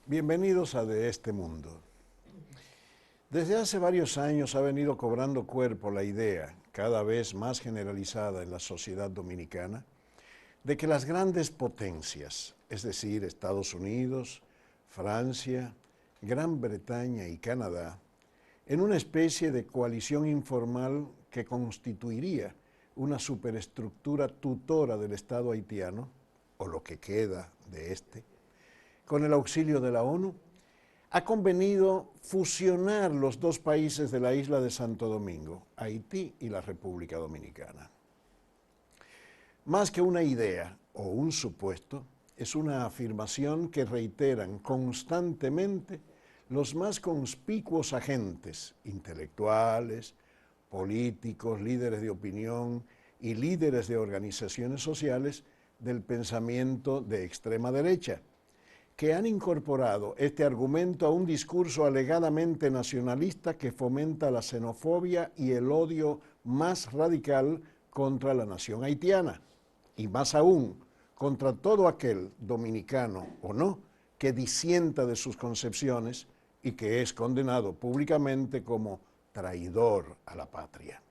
Bienvenidos a De este mundo. Desde hace varios años ha venido cobrando cuerpo la idea, cada vez más generalizada en la sociedad dominicana, de que las grandes potencias, es decir, Estados Unidos, Francia, Gran Bretaña y Canadá, en una especie de coalición informal que constituiría una superestructura tutora del Estado haitiano, o lo que queda de este, con el auxilio de la ONU, ha convenido fusionar los dos países de la isla de Santo Domingo, Haití y la República Dominicana. Más que una idea o un supuesto, es una afirmación que reiteran constantemente los más conspicuos agentes intelectuales, políticos, líderes de opinión y líderes de organizaciones sociales del pensamiento de extrema derecha, que han incorporado este argumento a un discurso alegadamente nacionalista que fomenta la xenofobia y el odio más radical contra la nación haitiana, y más aún, contra todo aquel, dominicano o no, que disienta de sus concepciones y que es condenado públicamente como traidor a la patria.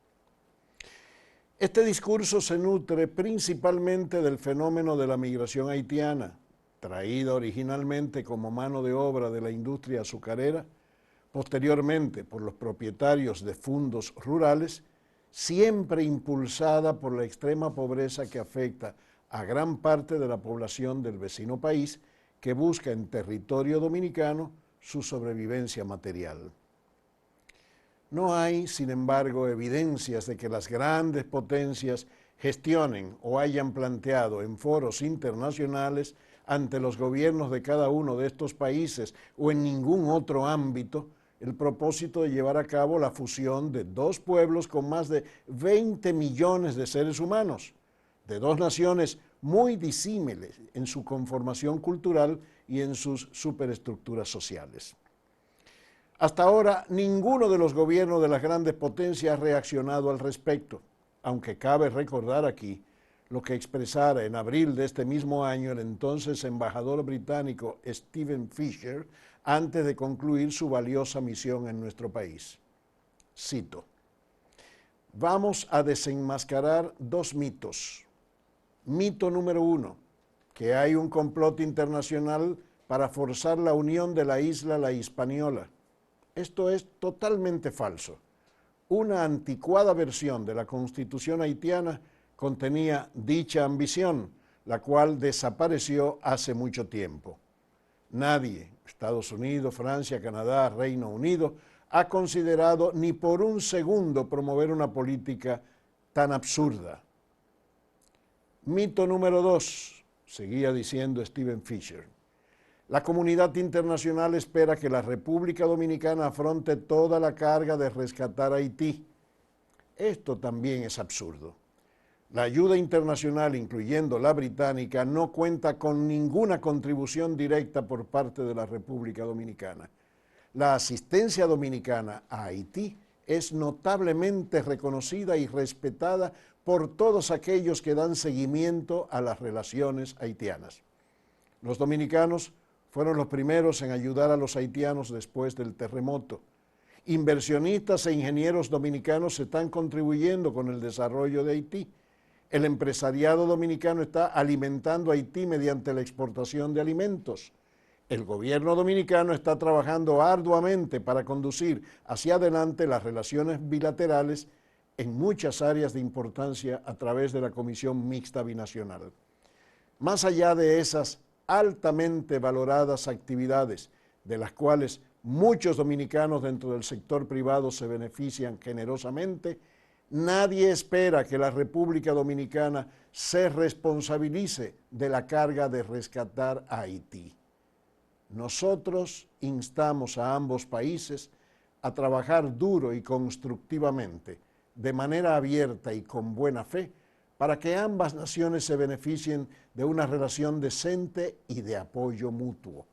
Este discurso se nutre principalmente del fenómeno de la migración haitiana, traída originalmente como mano de obra de la industria azucarera, posteriormente por los propietarios de fundos rurales, siempre impulsada por la extrema pobreza que afecta a gran parte de la población del vecino país que busca en territorio dominicano su sobrevivencia material. No hay, sin embargo, evidencias de que las grandes potencias gestionen o hayan planteado en foros internacionales ante los gobiernos de cada uno de estos países o en ningún otro ámbito el propósito de llevar a cabo la fusión de dos pueblos con más de 20 millones de seres humanos, de dos naciones muy disímiles en su conformación cultural y en sus superestructuras sociales. Hasta ahora, ninguno de los gobiernos de las grandes potencias ha reaccionado al respecto, aunque cabe recordar aquí lo que expresara en abril de este mismo año el entonces embajador británico Stephen Fisher antes de concluir su valiosa misión en nuestro país. Cito: "Vamos a desenmascarar dos mitos. Mito número 1, que hay un complot internacional para forzar la unión de la isla La Hispaniola. Esto es totalmente falso. Una anticuada versión de la Constitución haitiana contenía dicha ambición, la cual desapareció hace mucho tiempo. Nadie, Estados Unidos, Francia, Canadá, Reino Unido, ha considerado ni por un segundo promover una política tan absurda. Mito número 2, seguía diciendo Stephen Fisher. La comunidad internacional espera que la República Dominicana afronte toda la carga de rescatar a Haití. Esto también es absurdo. La ayuda internacional, incluyendo la británica, no cuenta con ninguna contribución directa por parte de la República Dominicana. La asistencia dominicana a Haití es notablemente reconocida y respetada por todos aquellos que dan seguimiento a las relaciones haitianas. Los dominicanos fueron los primeros en ayudar a los haitianos después del terremoto. Inversionistas e ingenieros dominicanos están contribuyendo con el desarrollo de Haití. El empresariado dominicano está alimentando a Haití mediante la exportación de alimentos. El gobierno dominicano está trabajando arduamente para conducir hacia adelante las relaciones bilaterales en muchas áreas de importancia a través de la Comisión Mixta Binacional. Más allá de esas altamente valoradas actividades, de las cuales muchos dominicanos dentro del sector privado se benefician generosamente, nadie espera que la República Dominicana se responsabilice de la carga de rescatar a Haití. Nosotros instamos a ambos países a trabajar duro y constructivamente, de manera abierta y con buena fe, para que ambas naciones se beneficien de una relación decente y de apoyo mutuo,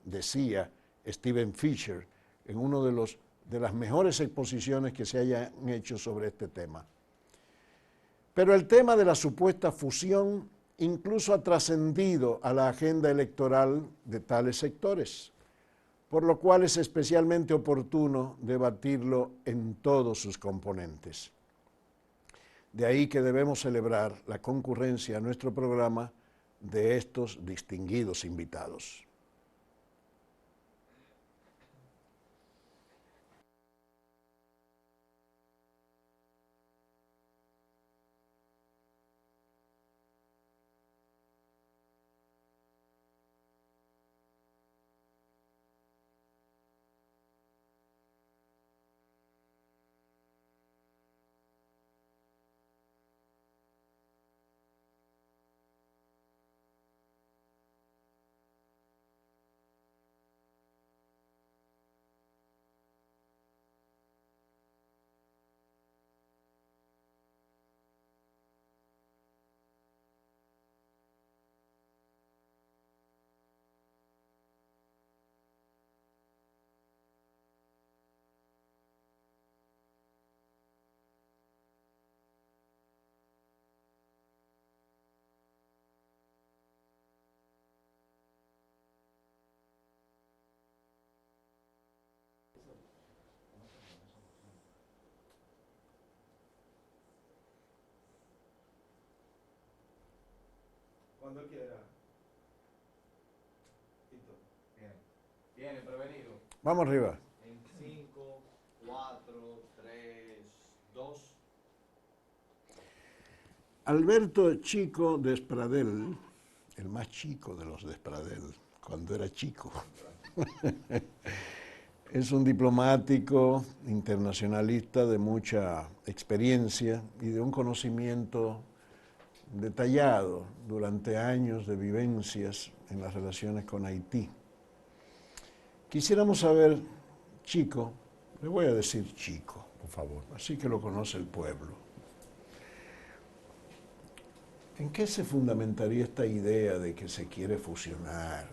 decía Stephen Fisher en una de las mejores exposiciones que se hayan hecho sobre este tema. Pero el tema de la supuesta fusión incluso ha trascendido a la agenda electoral de tales sectores. por lo cual es especialmente oportuno debatirlo en todos sus componentes. De ahí que debemos celebrar la concurrencia a nuestro programa de estos distinguidos invitados. Cuando quiera. Listo. Bien. Viene prevenido. Vamos arriba. En 5, 4, 3, 2. Alberto Chico Despradel, el más chico de los Despradel, cuando era chico, es un diplomático internacionalista de mucha experiencia y de un conocimiento detallado durante años de vivencias en las relaciones con Haití. Quisiéramos saber, Chico, le voy a decir Chico, por favor, así que lo conoce el pueblo. ¿En qué se fundamentaría esta idea de que se quiere fusionar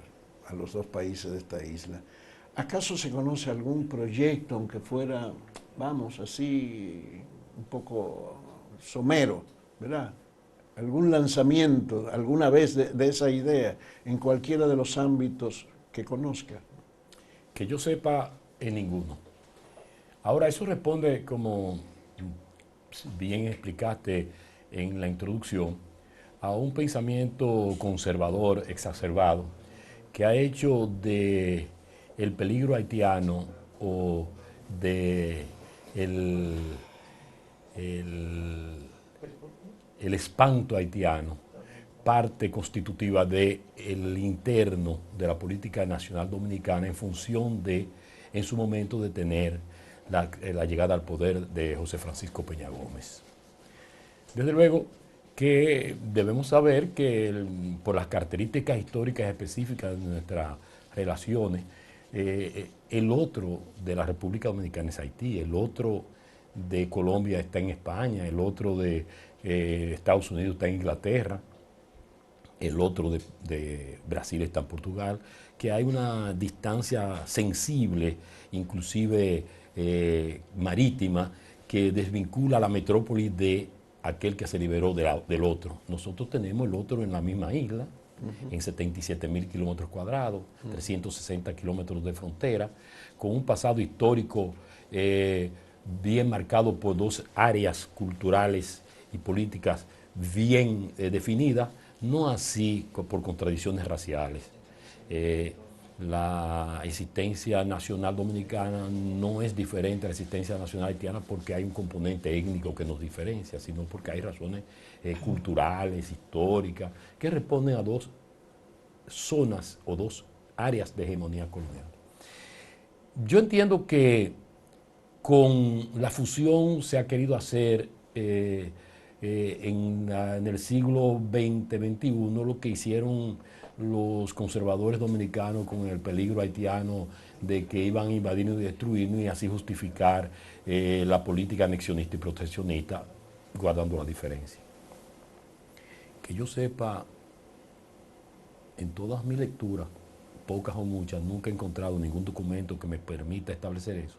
a los dos países de esta isla? ¿Acaso se conoce algún proyecto, aunque fuera, vamos, así, un poco somero, ¿verdad? ¿Algún lanzamiento alguna vez de esa idea en cualquiera de los ámbitos que conozca? Que yo sepa, en ninguno. Ahora, eso responde, como bien explicaste en la introducción, a un pensamiento conservador exacerbado que ha hecho de el peligro haitiano o de el espanto haitiano parte constitutiva del interno de la política nacional dominicana en función de, en su momento, de tener la llegada al poder de José Francisco Peña Gómez. Desde luego que debemos saber que por las características históricas específicas de nuestras relaciones, el otro de la República Dominicana es Haití, el otro de Colombia está en España, el otro de Estados Unidos está en Inglaterra, el otro de Brasil está en Portugal, que hay una distancia sensible, inclusive marítima, que desvincula la metrópoli de aquel que se liberó del otro. Nosotros tenemos el otro en la misma isla, en 77.000 kilómetros cuadrados, 360 kilómetros de frontera, con un pasado histórico bien marcado por dos áreas culturales y políticas bien definidas, no así por contradicciones raciales. La existencia nacional dominicana no es diferente a la existencia nacional haitiana porque hay un componente étnico que nos diferencia, sino porque hay razones culturales, históricas, que responden a dos zonas o dos áreas de hegemonía colonial. Yo entiendo que con la fusión se ha querido hacer en el siglo XX-XXI lo que hicieron los conservadores dominicanos con el peligro haitiano de que iban a invadirnos y destruirnos y así justificar la política anexionista y proteccionista, guardando la diferencia. Que yo sepa, en todas mis lecturas, pocas o muchas, nunca he encontrado ningún documento que me permita establecer eso.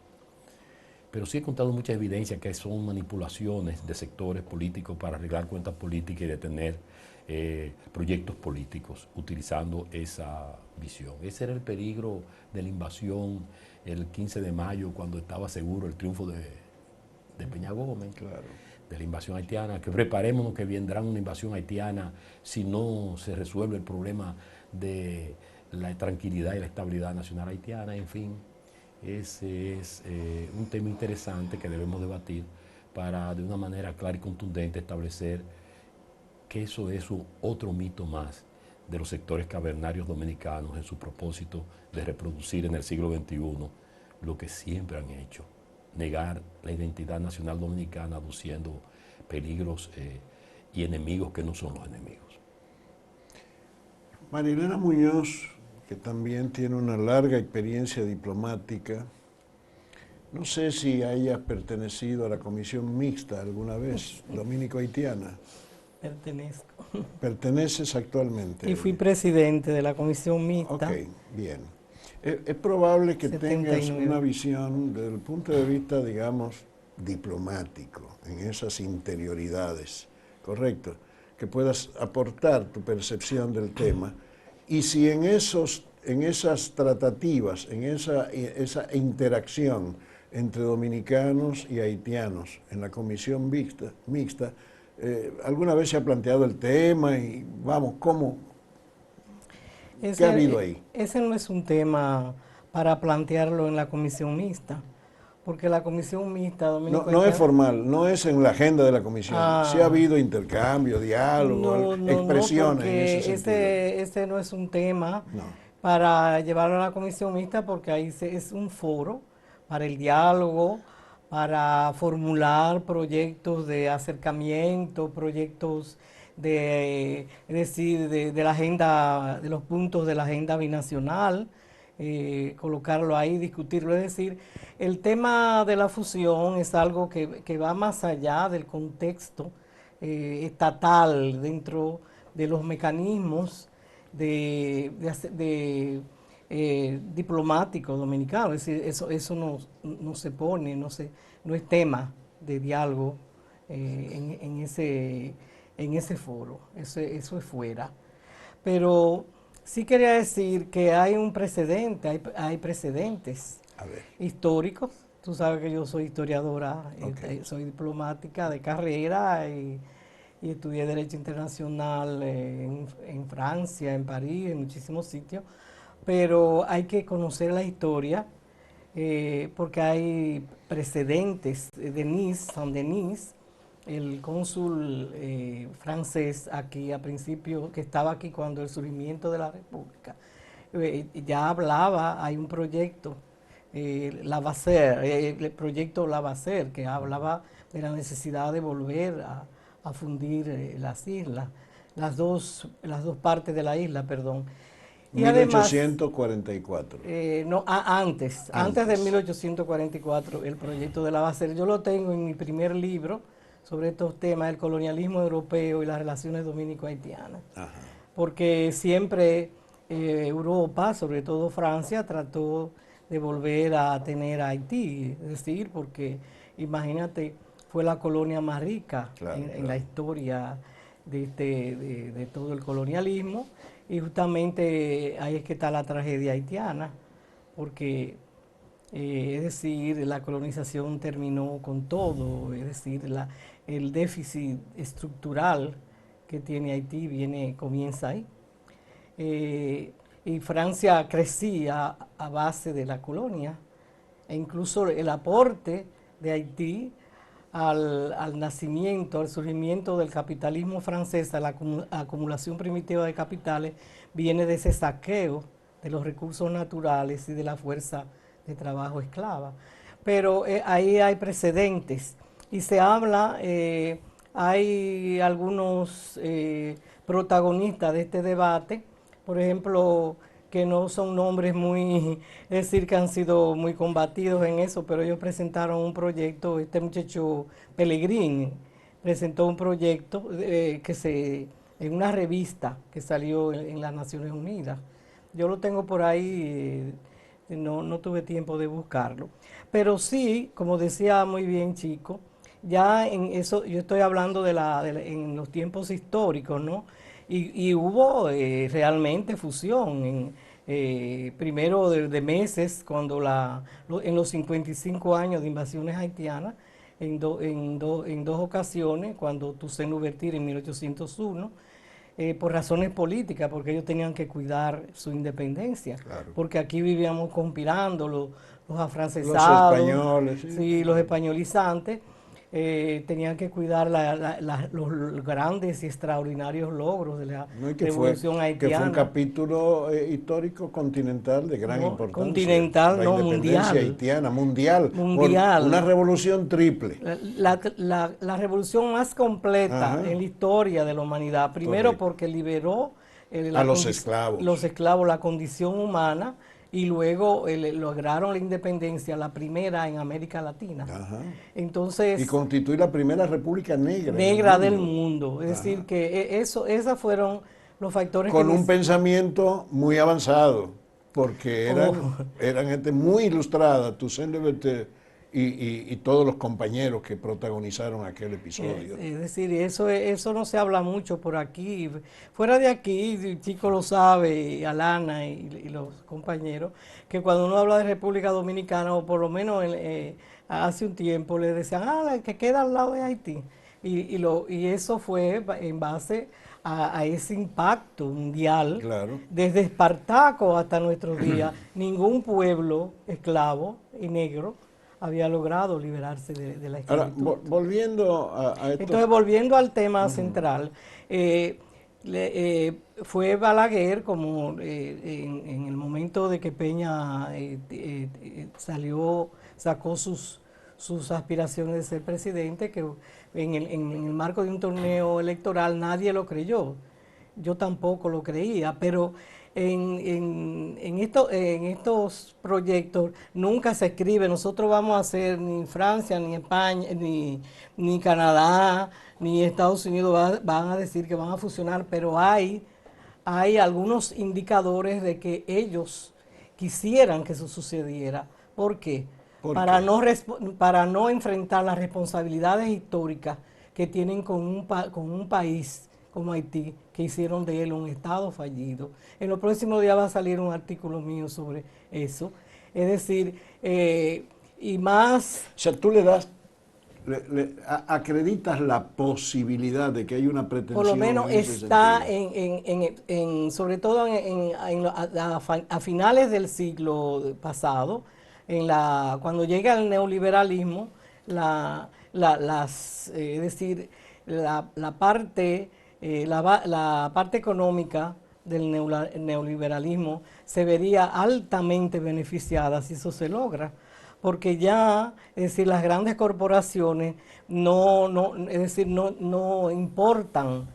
pero sí he encontrado mucha evidencia que son manipulaciones de sectores políticos para arreglar cuentas políticas y detener proyectos políticos utilizando esa visión. Ese era el peligro de la invasión el 15 de mayo, cuando estaba seguro el triunfo de Peña Gómez, Claro. de la invasión haitiana, que preparémonos que vendrá una invasión haitiana si no se resuelve el problema de la tranquilidad y la estabilidad nacional haitiana. En fin, ese es un tema interesante que debemos debatir para de una manera clara y contundente establecer que eso es otro mito más de los sectores cavernarios dominicanos en su propósito de reproducir en el siglo XXI lo que siempre han hecho: negar la identidad nacional dominicana aduciendo peligros y enemigos que no son los enemigos. Marilena Muñoz, que también tiene una larga experiencia diplomática, no sé si hayas pertenecido a la comisión mixta alguna vez, dominico-haitiana. Pertenezco. ¿Perteneces actualmente? Y fui presidente de la comisión mixta. Ok, bien. Es probable que 79. tengas una visión desde el punto de vista, digamos, diplomático, en esas interioridades, ¿correcto? Que puedas aportar tu percepción del tema. Y si en esas tratativas, en esa interacción entre dominicanos y haitianos en la comisión mixta, ¿alguna vez se ha planteado el tema y vamos, qué ha habido ahí? Ese no es un tema para plantearlo en la comisión mixta, porque la comisión mixta No es formal, no es en la agenda de la comisión. Sí ha habido intercambio, diálogo, expresiones en ese sentido. Ese no es un tema No. para llevarlo a la comisión mixta, porque ahí es un foro para el diálogo, para formular proyectos de acercamiento, proyectos es decir, de la agenda, de los puntos de la agenda binacional, colocarlo ahí, discutirlo. Es decir, el tema de la fusión es algo que va más allá del contexto estatal, dentro de los mecanismos diplomático dominicano. Es decir, eso no se pone, no es tema de diálogo en ese foro. Eso es fuera. Pero sí quería decir que hay un precedente, hay precedentes históricos. Tú sabes que yo soy historiadora, soy diplomática de carrera y estudié Derecho Internacional en Francia, en París, en muchísimos sitios. Pero hay que conocer la historia porque hay precedentes. Saint-Denis, el cónsul francés aquí a principio, que estaba aquí cuando el surgimiento de la República, ya hablaba, hay un proyecto, el proyecto Lavasseur, que hablaba de la necesidad de volver a fundir las islas, las dos partes de la isla, perdón. Y 1844. Antes de 1844, el proyecto de Lavasseur. Yo lo tengo en mi primer libro sobre estos temas, el colonialismo europeo y las relaciones dominico-haitianas. Porque siempre Europa, sobre todo Francia, trató de volver a tener a Haití, es decir, porque imagínate, fue la colonia más rica en la historia de todo el colonialismo. Y justamente ahí es que está la tragedia haitiana, porque, es decir, la colonización terminó con todo, es decir, el déficit estructural que tiene Haití comienza ahí. Y Francia crecía a base de la colonia, e incluso el aporte de Haití al nacimiento, al surgimiento del capitalismo francés, a la acumulación primitiva de capitales, viene de ese saqueo de los recursos naturales y de la fuerza de trabajo esclava. Pero ahí hay precedentes y se habla, hay algunos protagonistas de este debate, por ejemplo, que no son nombres es decir, que han sido muy combatidos en eso, pero ellos presentaron un proyecto. Este muchacho Pellegrini presentó un proyecto en una revista que salió en las Naciones Unidas. Yo lo tengo por ahí, no tuve tiempo de buscarlo. Pero sí, como decía muy bien Chico, ya en eso, yo estoy hablando en los tiempos históricos, ¿no? Y hubo realmente fusión, primero de meses, cuando en los 55 años de invasiones haitianas, en dos ocasiones, cuando Toussaint Louverture en 1801, por razones políticas, porque ellos tenían que cuidar su independencia, Claro. porque aquí vivíamos conspirando los Los afrancesados, españoles, sí. sí, los españolizantes, tenían que cuidar los grandes y extraordinarios logros de la No, y revolución que fue un haitiana. capítulo histórico continental de gran No, importancia. continental, La no, independencia mundial. haitiana, mundial, Mundial. por una revolución triple. La revolución más completa Ajá. en la historia de la humanidad. Primero Correcto. porque liberó A los esclavos. los esclavos, la condición humana, y luego lograron la independencia, la primera en América Latina. Ajá. Entonces, Y constituir la primera república negra, negra en el del mundo. mundo. Es Ajá. decir, que esos fueron los factores Con que... un pensamiento muy avanzado, porque eran gente muy ilustrada, Toussaint Louverture y todos los compañeros que protagonizaron aquel episodio. Es decir, eso no se habla mucho por aquí. Fuera de aquí, Chico lo sabe, Alana y los compañeros, que cuando uno habla de República Dominicana, o por lo menos hace un tiempo, le decían, la que queda al lado de Haití. Y eso fue en base a ese impacto mundial. Claro. Desde Espartaco hasta nuestros días, ningún pueblo esclavo y negro había logrado liberarse de la Ahora, esclavitud. volviendo a esto. Entonces, volviendo al tema central, fue Balaguer como en el momento de que Peña sacó sus aspiraciones de ser presidente, que en el marco de un torneo electoral nadie lo creyó. Yo tampoco lo creía, pero en estos proyectos nunca se escribe, nosotros vamos a hacer ni Francia, ni España, ni Canadá, ni Estados Unidos van a decir que van a fusionar, pero hay algunos indicadores de que ellos quisieran que eso sucediera. ¿Por qué? Para no enfrentar las responsabilidades históricas que tienen con un país como Haití, que hicieron de él un Estado fallido. En los próximos días va a salir un artículo mío sobre eso. Es decir, y más... O sea, tú acreditas la posibilidad de que hay una pretensión. Por lo menos en ese está sentido. sobre todo a finales del siglo pasado, cuando llega el neoliberalismo, es decir, la parte económica del neoliberalismo se vería altamente beneficiada si eso se logra, porque ya, es decir, las grandes corporaciones no importan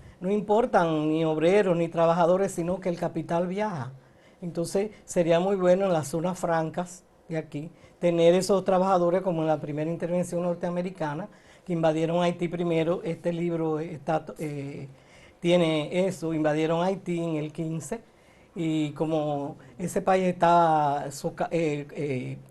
ni obreros ni trabajadores, sino que el capital viaja. Entonces sería muy bueno en las zonas francas de aquí tener esos trabajadores como en la primera intervención norteamericana, que invadieron Haití primero. Este libro tiene eso, invadieron Haití en el 15, y como ese país estaba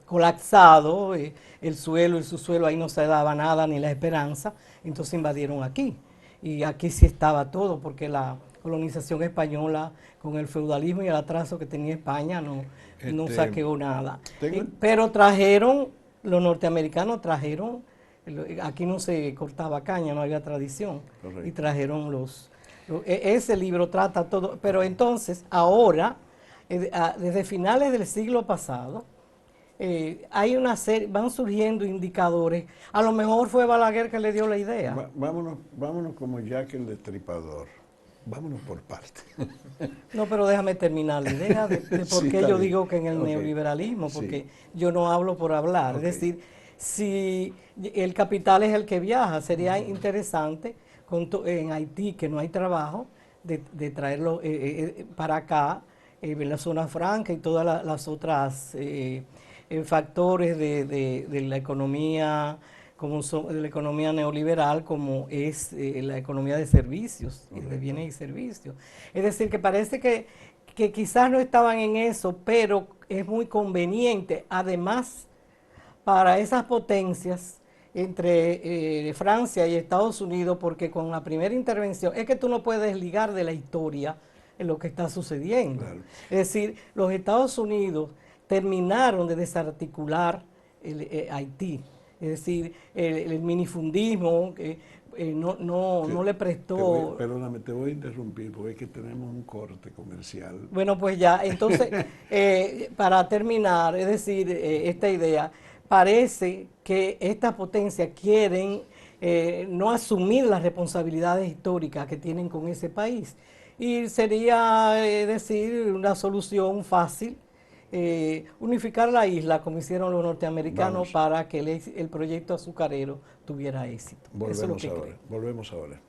colapsado, el subsuelo, ahí no se daba nada ni la esperanza, entonces invadieron aquí. Y aquí sí estaba todo, porque la colonización española, con el feudalismo y el atraso que tenía España, no saqueó nada. Pero los norteamericanos trajeron, aquí no se cortaba caña, no había tradición. Correcto. Y trajeron ese libro trata todo, pero entonces ahora, desde finales del siglo pasado, hay una serie, van surgiendo indicadores. A lo mejor fue Balaguer que le dio la idea. Vámonos como Jack el Destripador. Vámonos por partes. No, pero déjame terminar la idea de por qué yo digo que en el neoliberalismo, porque yo no hablo por hablar. Es decir, si el capital es el que viaja, sería interesante en Haití, que no hay trabajo, de traerlo para acá, en la zona franca y todas las otras factores de la economía, de la economía neoliberal, como es la economía de servicios, de bienes y servicios. Es decir, que parece que que quizás no estaban en eso, pero es muy conveniente, además, para esas potencias entre Francia y Estados Unidos, porque con la primera intervención es que tú no puedes desligar de la historia lo que está sucediendo. Claro. Es decir, los Estados Unidos terminaron de desarticular Haití. Es decir, el minifundismo no le prestó... Perdóname, te voy a interrumpir porque es que tenemos un corte comercial. Bueno, pues ya, entonces, para terminar, es decir, esta idea, parece que estas potencias quieren no asumir las responsabilidades históricas que tienen con ese país. Y sería, decir, una solución fácil, unificar la isla, como hicieron los norteamericanos, Vamos. para que el proyecto azucarero tuviera éxito. Eso es lo Volvemos que ahora. creo. Volvemos ahora.